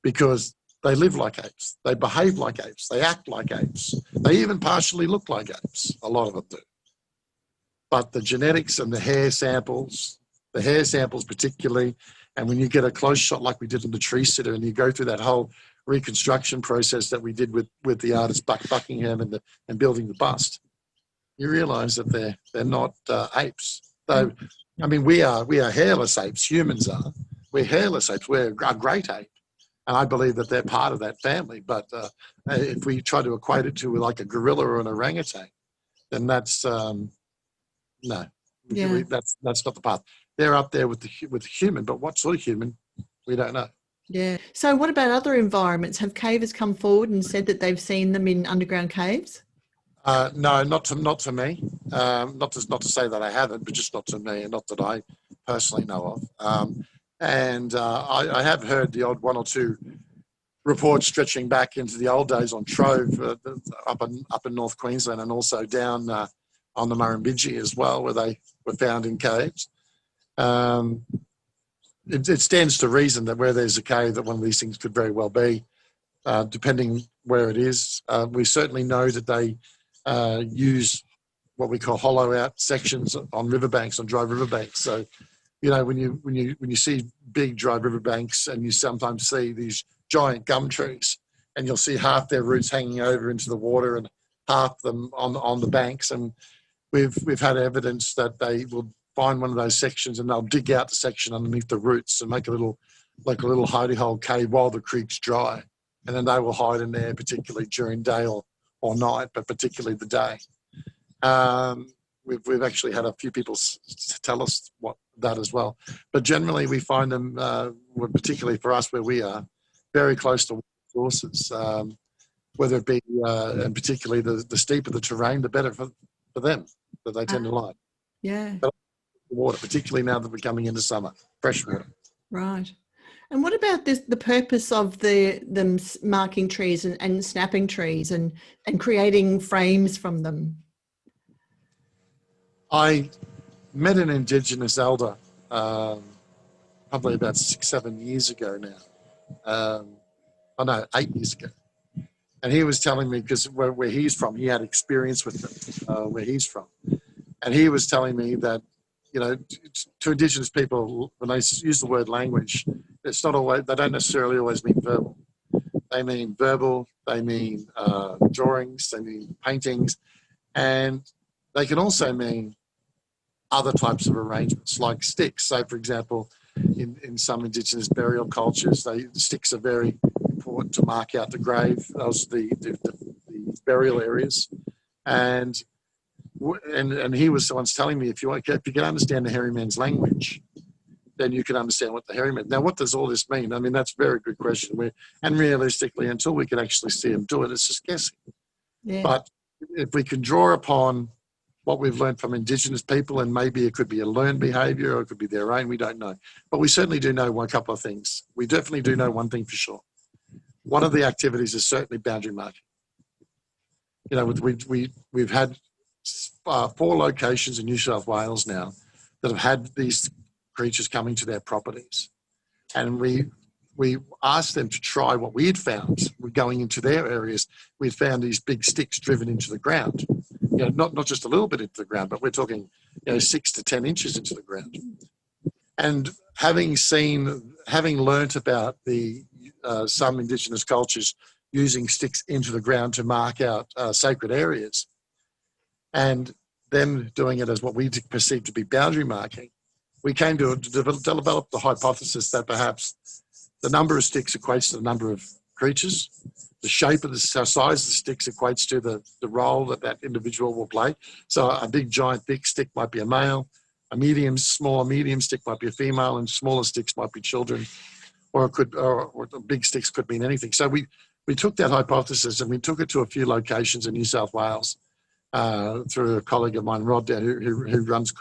because they live like apes, they behave like apes, they act like apes, they even partially look like apes, a lot of them do. But the genetics and the hair samples particularly, and when you get a close shot like we did in the tree sitter and you go through that whole reconstruction process that we did with the artist Buck Buckingham and building the bust, you realise that they're not apes. Though, I mean, we are hairless apes. Humans are. We're hairless apes. We're a great ape, and I believe that they're part of that family. But if we try to equate it to like a gorilla or an orangutan, then that's no. Yeah. That's not the path. They're up there with the human, but what sort of human, we don't know. Yeah. So what about other environments? Have cavers come forward and said that they've seen them in underground caves? No, not to me. Not to say that I haven't, but just not to me, and not that I personally know of. I have heard the odd one or two reports stretching back into the old days on Trove up in North Queensland, and also down on the Murrumbidgee as well, where they were found in caves. It stands to reason that where there's a cave, that one of these things could very well be, depending where it is. We certainly know that they use what we call hollow out sections on riverbanks, on dry riverbanks. So, when you see big dry riverbanks, and you sometimes see these giant gum trees, and you'll see half their roots hanging over into the water and half them on the banks. And we've had evidence that they will find one of those sections and they'll dig out the section underneath the roots and make a little hidey hole cave while the creek's dry. And then they will hide in there, particularly during day or night, but particularly the day. We've actually had a few people tell us that as well. But generally we find them, particularly for us where we are, very close to sources, whether it be, and particularly the steeper the terrain, the better for them, that they tend to like. Yeah. But water, particularly now that we're coming into summer, fresh water. Right. And what about the purpose of them marking trees and snapping trees and creating frames from them? I met an Indigenous elder probably about 6-7 years ago now. 8 years ago. And he was telling me, because where he's from, he had experience with them, where he's from. And he was telling me that, to Indigenous people, when they use the word language, it's not always, they don't necessarily always mean verbal. They mean verbal, they mean drawings, they mean paintings, and they can also mean other types of arrangements, like sticks. So, for example, in some Indigenous burial cultures, sticks are very important to mark out the grave, those the burial areas, and he was once telling me, if you can understand the hairy man's language, then you can understand what the hairy man. Now, what does all this mean? I mean, that's a very good question. And realistically, until we can actually see him do it, it's just guessing. Yeah. But if we can draw upon what we've learned from Indigenous people, and maybe it could be a learned behaviour or it could be their own, we don't know. But we certainly do know a couple of things. We definitely do know one thing for sure. One of the activities is certainly boundary marking. We've had 4 locations in New South Wales now that have had these creatures coming to their properties, and we asked them to try what we had found. We're going into their areas. We found these big sticks driven into the ground. Not just a little bit into the ground, but we're talking 6 to 10 inches into the ground. And having learnt about some Indigenous cultures using sticks into the ground to mark out sacred areas, and them doing it as what we perceive to be boundary marking, we came to develop the hypothesis that perhaps the number of sticks equates to the number of creatures. The shape of the size of the sticks equates to the role that individual will play. So a big, giant, thick stick might be a male. A smaller medium stick might be a female, and smaller sticks might be children, or big sticks could mean anything. So we took that hypothesis and we took it to a few locations in New South Wales through a colleague of mine, Rod, who runs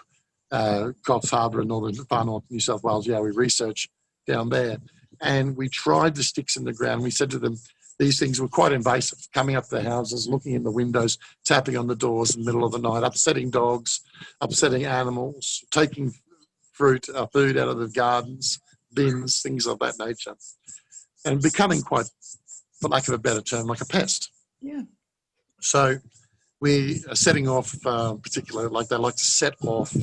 Coffs Harbour in far north New South Wales. Yeah, we research down there, and we tried the sticks in the ground. We said to them, these things were quite invasive, coming up the houses, looking in the windows, tapping on the doors in the middle of the night, upsetting dogs, upsetting animals, taking food out of the gardens, bins, things of that nature, and becoming quite, for lack of a better term, like a pest. Yeah. So we are setting off, particularly, like they like to set off,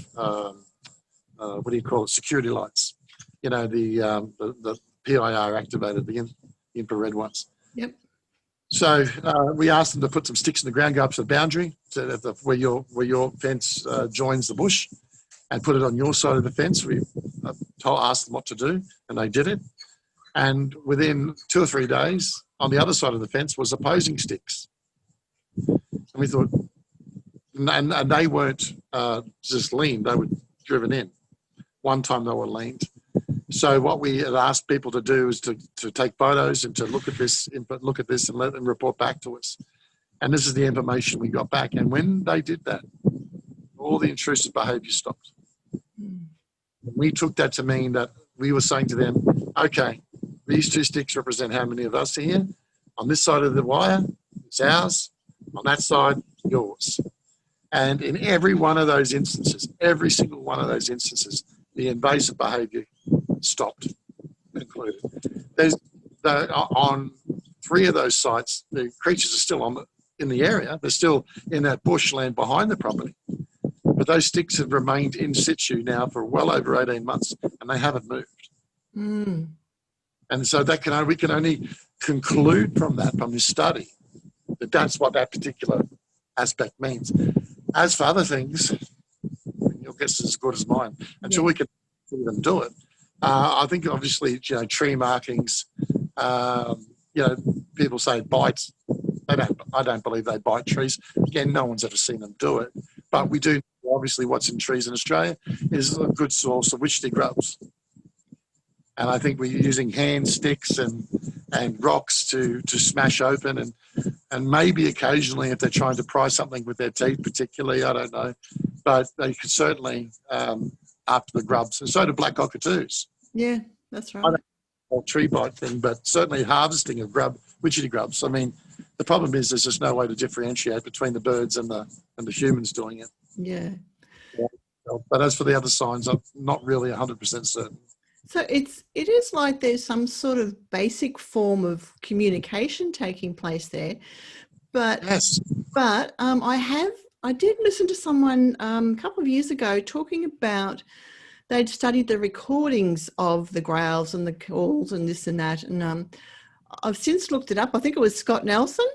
security lights. You know, the PIR activated, the infrared ones. Yep. So we asked them to put some sticks in the ground, go up to the boundary, so that where your fence joins the bush, and put it on your side of the fence. We asked them what to do, and they did it. And within 2 or 3 days, on the other side of the fence was opposing sticks. And we thought, and they weren't just leaned; they were driven in. One time they were leaned. So what we had asked people to do is to take photos and to look at this and let them report back to us. And this is the information we got back. And when they did that, all the intrusive behaviour stopped. We took that to mean that we were saying to them, okay, these 2 sticks represent how many of us are here. On this side of the wire, it's ours. On that side, yours. And in every one of those instances, every single one of those instances, the invasive behaviour stopped, included. On 3 of those sites, the creatures are still in the area. They're still in that bushland behind the property. But those sticks have remained in situ now for well over 18 months, and they haven't moved. Mm. And so we can only conclude from this study, that that's what that particular aspect means. As for other things, your guess is as good as mine. Until we can see them do it, I think obviously, tree markings, people say bites. I don't believe they bite trees. Again, no one's ever seen them do it. But we do, obviously, what's in trees in Australia is a good source of witchetty grubs. And I think we're using hand sticks and rocks to smash open, and maybe occasionally if they're trying to pry something with their teeth particularly, I don't know. But they could certainly after the grubs. And so do black cockatoos. Yeah, that's right. I don't know the tree bite thing, but certainly harvesting of witchetty grubs. I mean, the problem is there's just no way to differentiate between the birds and the humans doing it. Yeah. But as for the other signs, I'm not really 100% certain. So it is like there's some sort of basic form of communication taking place there, but yes. But I did listen to someone a couple of years ago talking about they'd studied the recordings of the growls and the calls and this and that, and I've since looked it up. I think it was Scott Nelson.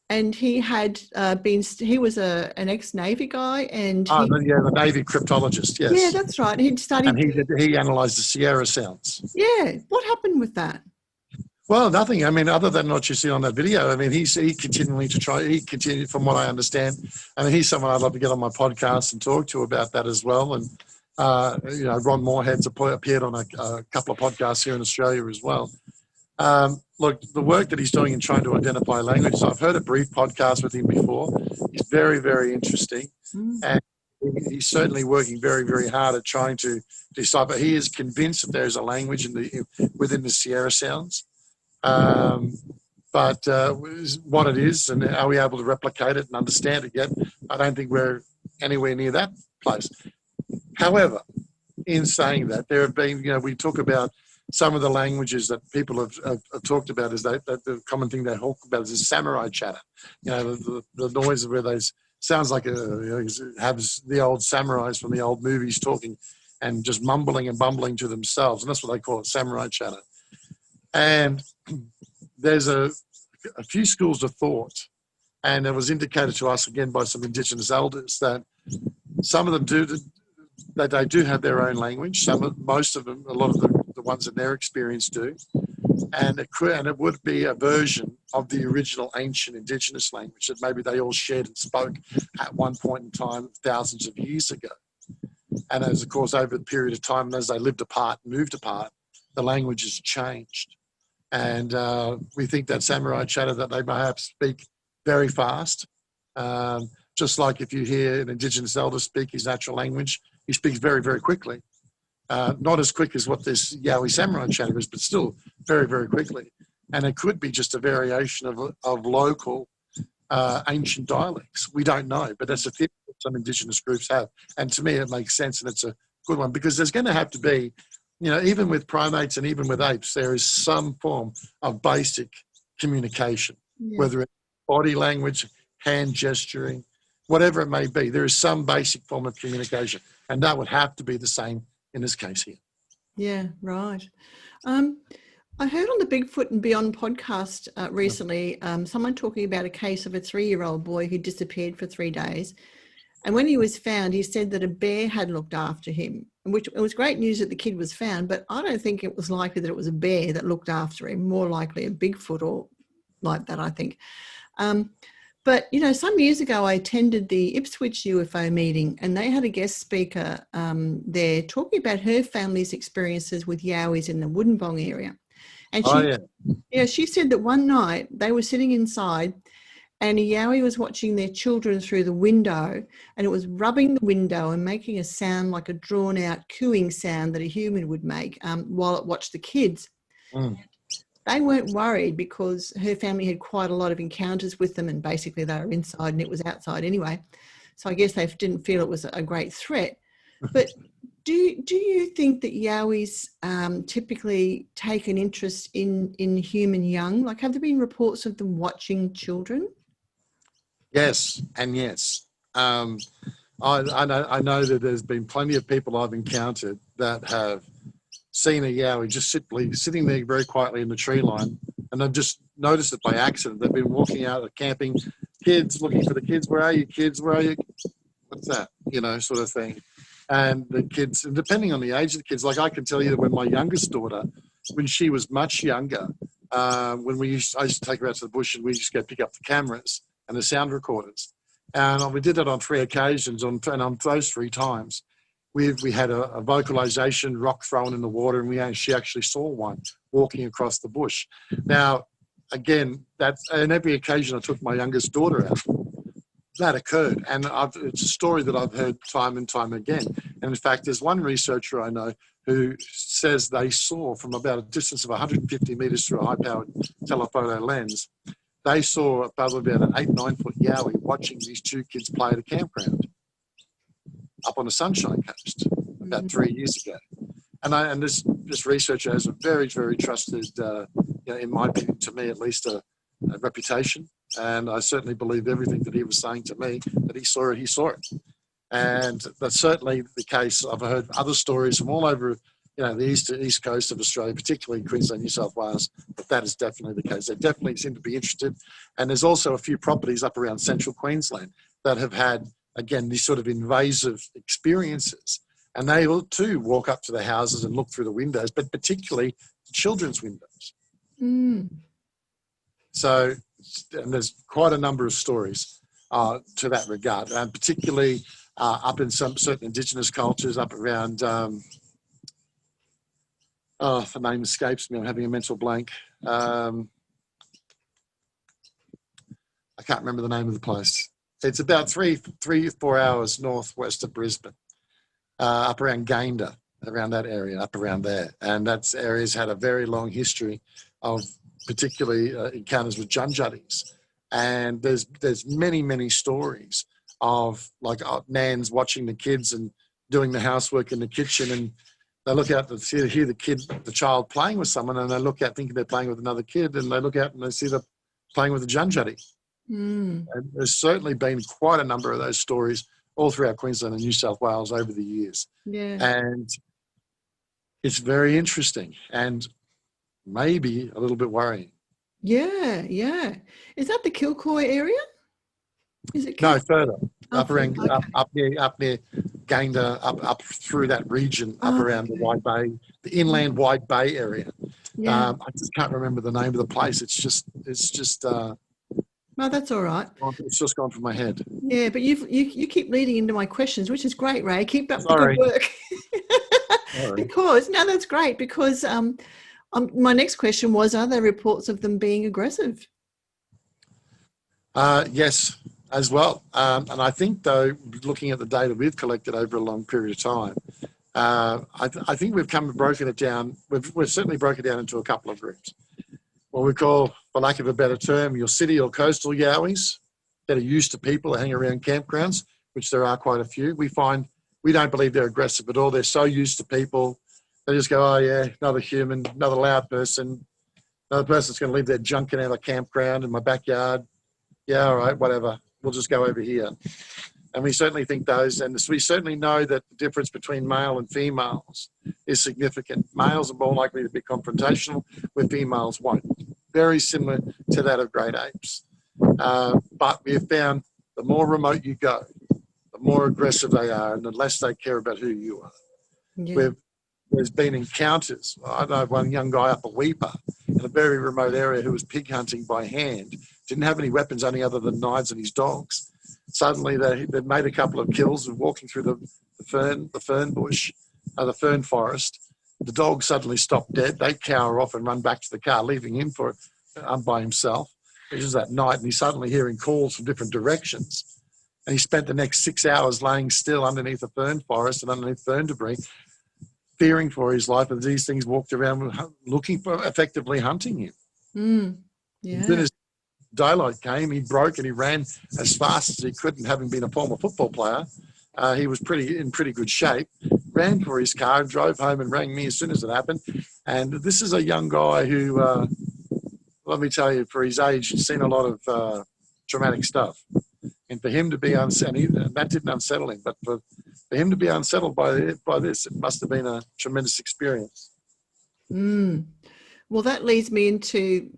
And he had he was an ex-Navy guy, and the Navy cryptologist, yes. Yeah, that's right. He'd studied, and he analysed the Sierra sounds. Yeah, what happened with that? Well, nothing. I mean, other than what you see on that video. I mean, he continued, from what I understand. I mean, he's someone I'd love to get on my podcast and talk to about that as well. And Ron Moorhead's appeared on a couple of podcasts here in Australia as well. Look, the work that he's doing in trying to identify language, so I've heard a brief podcast with him before. He's very, very interesting. And he's certainly working very, very hard at trying to decipher. He is convinced that there's a language within the Sierra sounds. But what it is and are we able to replicate it and understand it yet, I don't think we're anywhere near that place. However, in saying that, there have been, we talk about some of the languages that people have talked about is that the common thing they talk about is samurai chatter. The noise of where those sounds like has the old samurais from the old movies talking and just mumbling and bumbling to themselves, and that's what they call it, samurai chatter. And there's a few schools of thought, and it was indicated to us again by some Indigenous elders that Some of them they do have their own language. Most of them, a lot of the ones in their experience do. And it would be a version of the original ancient indigenous language that maybe they all shared and spoke at one point in time, thousands of years ago. And as, of course, over the period of time, as they lived apart, moved apart, the language has changed. And we think that samurai chatter, that they perhaps speak very fast. Just like if you hear an indigenous elder speak his natural language, he speaks very, very quickly. Not as quick as what this Yowie samurai chatter is, but still very, very quickly. And it could be just a variation of local ancient dialects. We don't know, but that's a theory that some indigenous groups have. And to me, it makes sense, and it's a good one, because there's going to have to be, even with primates and even with apes, there is some form of basic communication, whether it's body language, hand gesturing, whatever it may be. There is some basic form of communication, and that would have to be the same in this case here. Yeah, right. I heard on the Bigfoot and Beyond podcast recently someone talking about a case of a 3-year-old boy who disappeared for 3 days. And when he was found, he said that a bear had looked after him, which it was great news that the kid was found, but I don't think it was likely that it was a bear that looked after him, more likely a Bigfoot or like that, I think. But, some years ago, I attended the Ipswich UFO meeting, and they had a guest speaker there talking about her family's experiences with Yowies in the Wollongong area. And she said that one night they were sitting inside and a Yowie was watching their children through the window, and it was rubbing the window and making a sound like a drawn-out cooing sound that a human would make while it watched the kids. They weren't worried because her family had quite a lot of encounters with them, and basically they were inside and it was outside anyway. So I guess they didn't feel it was a great threat. But do you think that Yowies typically take an interest in human young? Like, have there been reports of them watching children? Yes, and yes. I know that there's been plenty of people I've encountered that have seen a Yowie just sitting there very quietly in the tree line, and I've just noticed it by accident. They've been walking out camping, kids looking for the kids. Where are you, kids? Where are you? What's that? Sort of thing. And the kids, and depending on the age of the kids, like I can tell you that when my youngest daughter, when she was much younger, I used to take her out to the bush, and we used to go pick up the cameras and the sound recorders. And we did that on 3 occasions, and on those 3 times, we had a vocalization rock thrown in the water, and she actually saw one walking across the bush. Now, again, on every occasion I took my youngest daughter out, that occurred. And it's a story that I've heard time and time again. And in fact, there's one researcher I know who says they saw from about a distance of 150 meters through a high-powered telephoto lens, they saw probably about an 8-9 foot Yowie watching these 2 kids play at a campground up on the Sunshine Coast about 3 years ago. And this researcher has a very, very trusted, in my opinion, to me at least, a reputation. And I certainly believe everything that he was saying to me, that he saw it. And that's certainly the case. I've heard other stories from all over, the east coast of Australia, particularly Queensland, New South Wales, but that is definitely the case. They definitely seem to be interested. And there's also a few properties up around central Queensland that have had, again, these sort of invasive experiences. And they will too walk up to the houses and look through the windows, but particularly children's windows. So, and there's quite a number of stories to that regard, and particularly up in some certain indigenous cultures up around, the name escapes me, I'm having a mental blank. I can't remember the name of the place. It's about 3-4 hours northwest of Brisbane, up around Gayndah, around that area, up around there. And that area's had a very long history of particularly encounters with Junjutties. And there's many, many stories of like nans watching the kids and doing the housework in the kitchen, and they look out to hear the child playing with someone, and they look out thinking they're playing with another kid, and they look out and they see them playing with a Junjuttie. And there's certainly been quite a number of those stories all throughout Queensland and New South Wales over the years. Yeah. And it's very interesting and maybe a little bit worrying. Yeah. Is that the Kilcoy area? Is it? No, further. up around, okay. up near Gayndah, up through that region, up around the Wide Bay, the inland Wide Bay area. Yeah. I just can't remember the name of the place. It's just. No, that's all right. It's just gone from my head. Yeah, but you keep leading into my questions, which is great, Ray. Keep up Sorry. the good work. Sorry. Because no, that's great. Because my next question was: are there reports of them being aggressive? Yes, as well. And I think, though, looking at the data we've collected over a long period of time, I think we've broken it down. We've certainly broken it down into a couple of groups. What we call, for lack of a better term, your city or coastal yowies that are used to people that hang around campgrounds, which there are quite a few. We don't believe they're aggressive at all. They're so used to people. They just go, oh, yeah, another human, another loud person, another person's going to leave their junk in our campground in my backyard. Yeah, all right, whatever. We'll just go over here. And we certainly think those, and we certainly know that the difference between male and females is significant. Males are more likely to be confrontational, where females won't. Very similar to that of great apes. But we have found the more remote you go, the more aggressive they are, and the less they care about who you are. Yeah. There's been encounters. I know one young guy up a Weeper in a very remote area who was pig hunting by hand, didn't have any weapons only other than knives and his dogs. Suddenly they made a couple of kills and walking through the fern bush, the fern forest. The dog suddenly stopped dead. They cower off and run back to the car, leaving him by himself. It was that night, and he's suddenly hearing calls from different directions. And he spent the next 6 hours laying still underneath the fern forest and underneath fern debris, fearing for his life. And these things walked around looking for, effectively hunting him. Yeah. As soon as daylight came, he broke and he ran as fast as he could, and having been a former football player, he was in pretty good shape, ran for his car, drove home and rang me as soon as it happened. And this is a young guy who, let me tell you, for his age, he's seen a lot of traumatic stuff. And for him to be unsettled, that didn't unsettle him, but for him to be unsettled by this, it must have been a tremendous experience. Well, that leads me into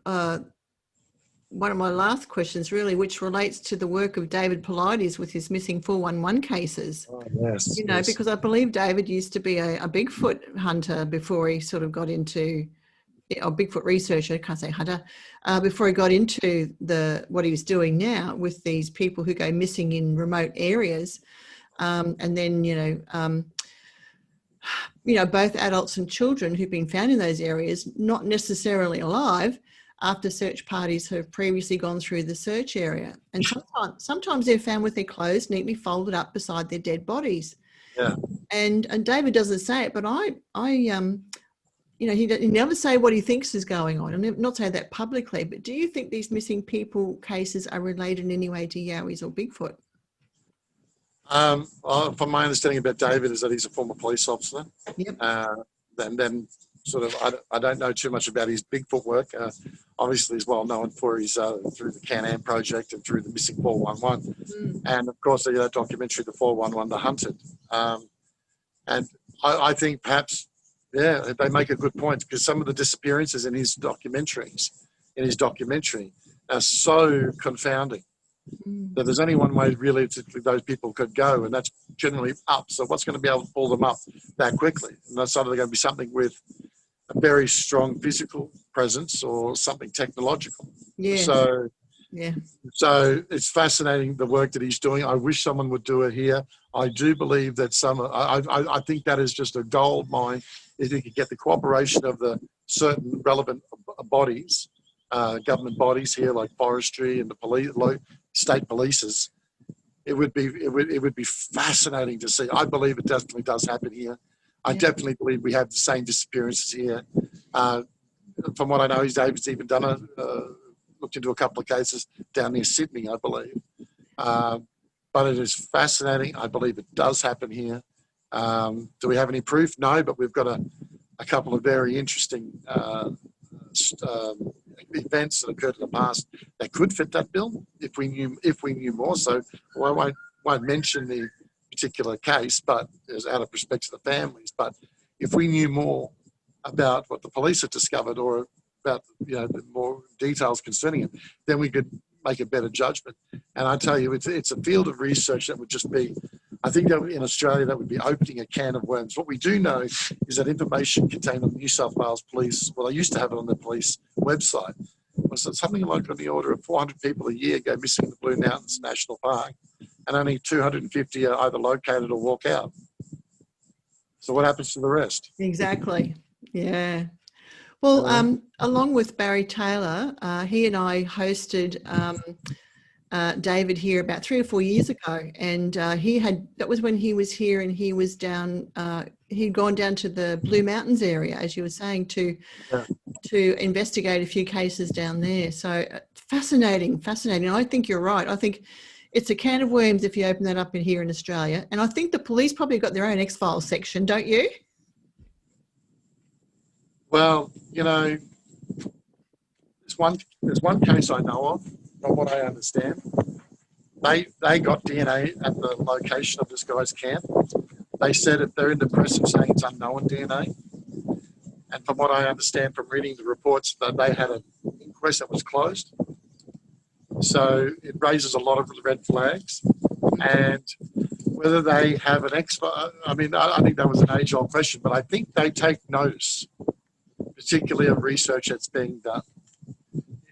one of my last questions, really, which relates to the work of David Paulides with his missing 411 cases. Oh, yes. Because I believe David used to be a Bigfoot hunter before he sort of got into, or Bigfoot researcher, I can't say hunter, before he got into what he was doing now with these people who go missing in remote areas. And then, both adults and children who've been found in those areas, not necessarily alive, after search parties have previously gone through the search area. And sometimes they're found with their clothes neatly folded up beside their dead bodies. Yeah. And David doesn't say it, but he never say what he thinks is going on, and not say that publicly. But do you think these missing people cases are related in any way to Yowies or Bigfoot? From my understanding about David is that he's a former police officer. Yep. And then sort of, I don't know too much about his Bigfoot work. Obviously, he's well known for his through the Can-Am project and through the Missing 411, and of course the documentary, the 411, The Hunted. And I think perhaps, yeah, they make a good point, because some of the disappearances in his documentary, are so confounding that there's only one way realistically those people could go, and that's generally up. So what's going to be able to pull them up that quickly? And that's either going to be something with a very strong physical presence or something technological. Yeah. So it's fascinating, the work that he's doing. I wish someone would do it here. I do believe that I think that is just a gold mine, if you could get the cooperation of the certain relevant bodies, government bodies here, like forestry and the police, state polices. It would be fascinating to see. I believe it definitely does happen here. I definitely believe we have the same disappearances here. From what I know, David's even looked into a couple of cases down near Sydney, I believe. But it is fascinating. I believe it does happen here. Do we have any proof? No, but we've got a couple of very interesting events that occurred in the past that could fit that bill if we knew more. So I won't mention the particular case, but it's out of respect to the families. But if we knew more about what the police had discovered, or about the more details concerning it, then we could make a better judgment. And I tell you, it's a field of research that would just be, I think that in Australia, that would be opening a can of worms. What we do know is that information contained on the New South Wales Police, well, they used to have it on the police website, was that something like on the order of 400 people a year go missing in the Blue Mountains National Park, and only 250 are either located or walk out. So what happens to the rest? Exactly. Yeah. Well, along with Barry Taylor, he and I hosted David here about 3 or 4 years ago, and that was when he was here, and he was down. He'd gone down to the Blue Mountains area, as you were saying, to investigate a few cases down there. So fascinating. I think you're right. I think it's a can of worms if you open that up in here in Australia, and I think the police probably got their own X-Files section, don't you? Well, there's one case I know of, from what I understand. They got DNA at the location of this guy's camp. They said if they're in the press of saying it's unknown DNA. And from what I understand from reading the reports, that they had an inquest that was closed. So it raises a lot of red flags. And whether they have an I think that was an age-old question, but I think they take notice, particularly of research that's being done,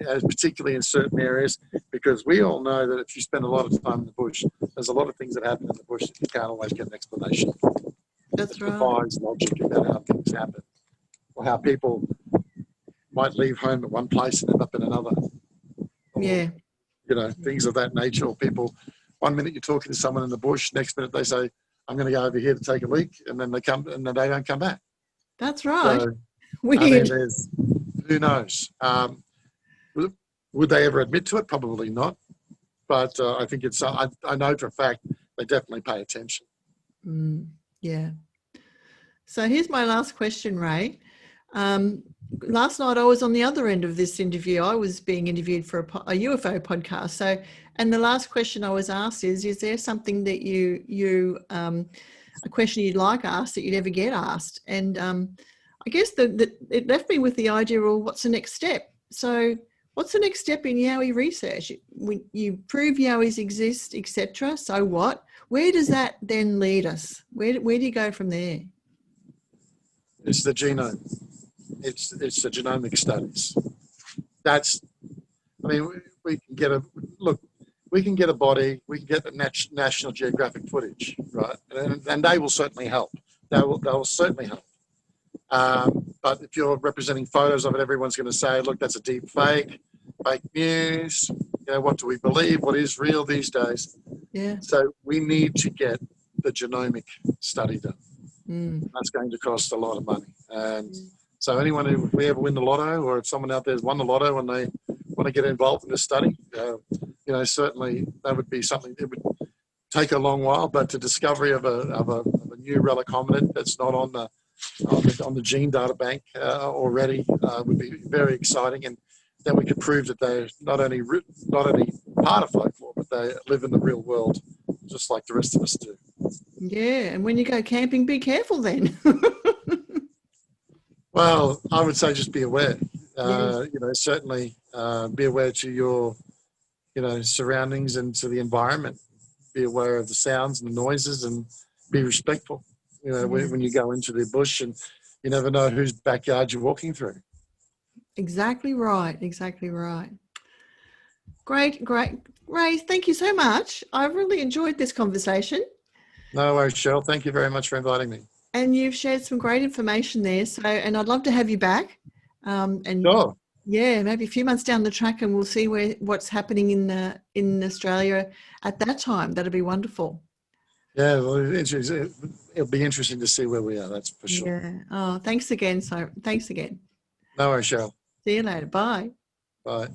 particularly in certain areas, because we all know that if you spend a lot of time in the bush, there's a lot of things that happen in the bush that you can't always get an explanation. That's right. It defies logic about how things happen, or how people might leave home at one place and end up in another. Or, yeah. Things of that nature. Or people, one minute you're talking to someone in the bush, next minute they say, I'm going to go over here to take a leak, and then they don't come back. That's right. So, Weird. Who knows? Would they ever admit to it? Probably not. But I think I know for a fact they definitely pay attention. Yeah. So here's my last question, Ray. Last night I was on the other end of this interview. I was being interviewed for a UFO podcast. So, and the last question I was asked is there something that a question you'd like asked that you'd ever get asked? And I guess it left me with the idea, well, what's the next step? So what's the next step in Yowie research? You prove Yowies exist, etc. So what? Where does that then lead us? Where do you go from there? It's the genome. It's the genomic studies. We can get a body, we can get the National Geographic footage, right? And they will certainly help. They will certainly help. But if you're representing photos of it, everyone's going to say, look, that's a deep fake news. What do we believe? What is real these days? Yeah. So we need to get the genomic study done. That's going to cost a lot of money. And so anyone if we ever win the lotto, or if someone out there has won the lotto and they want to get involved in this study, certainly that would be something. It would take a long while, but the discovery of a new relic hominid that's not on the gene data bank already would be very exciting, and then we could prove that they're not only part of folklore, but they live in the real world just like the rest of us do. Yeah, and when you go camping, be careful then. Well, I would say just be aware. Certainly be aware to your, surroundings and to the environment. Be aware of the sounds and the noises, and be respectful. When you go into the bush, and you never know whose backyard you're walking through. Exactly right. Great. Ray, thank you so much. I've really enjoyed this conversation. No worries, Sheryl. Thank you very much for inviting me. And you've shared some great information there. So, and I'd love to have you back. Sure. Yeah, maybe a few months down the track, and we'll see what's happening in Australia at that time. That'd be wonderful. Yeah, well, it'll be interesting to see where we are. That's for sure. Yeah. Oh, thanks again. So, thanks again. No worries, Sheryl. See you later. Bye. Bye.